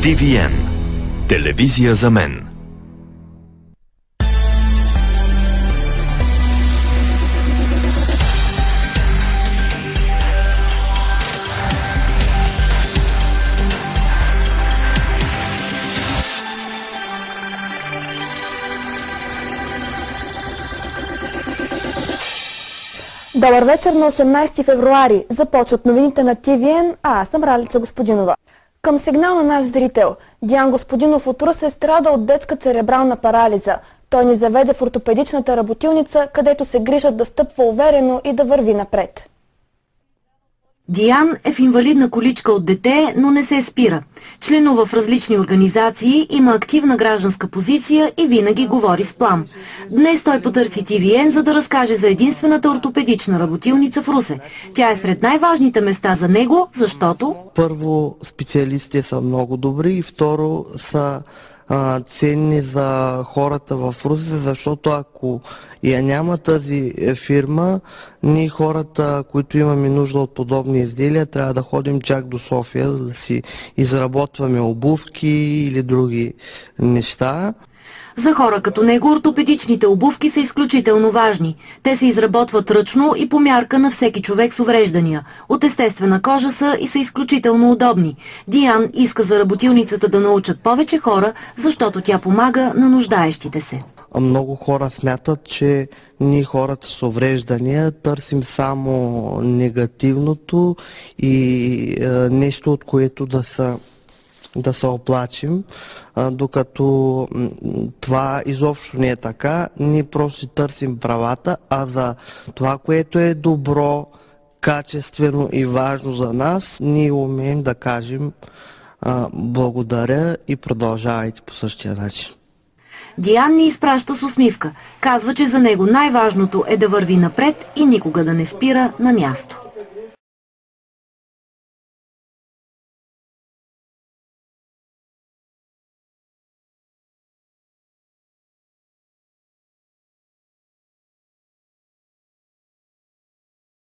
TVN. Телевизия за мен. Добър вечер на 18 февруари. Започват новините на TVN, а аз съм Ралица Господинова. Към сигнал на наш зрител, Диан Господинов от Русе страда от детска церебрална парализа. Той ни заведе в ортопедичната работилница, където се грижат да стъпва уверено и да върви напред. Диан е в инвалидна количка от дете, но не се спира. Членува в различни организации, има активна гражданска позиция и винаги говори с плам. Днес той потърси TVN, за да разкаже за единствената ортопедична работилница в Русе. Тя е сред най-важните места за него, защото... Първо, специалистите са много добри и второ са ценни за хората в Русе, защото ако я няма тази фирма, ние хората, които имаме нужда от подобни изделия, трябва да ходим чак до София, за да си изработваме обувки или други неща. За хора като него ортопедичните обувки са изключително важни. Те се изработват ръчно и по мярка на всеки човек с увреждания. От естествена кожа са и са изключително удобни. Диан иска за работилницата да научат повече хора, защото тя помага на нуждаещите се. Много хора смятат, че ние хората с увреждания търсим само негативното и нещо, от което да се оплачим, докато това изобщо не е така. Ние просто търсим правата, а за това, което е добро, качествено и важно за нас, ние умеем да кажем благодаря и продължавайте по същия начин. Диан ни изпраща с усмивка. Казва, че за него най-важното е да върви напред и никога да не спира на място.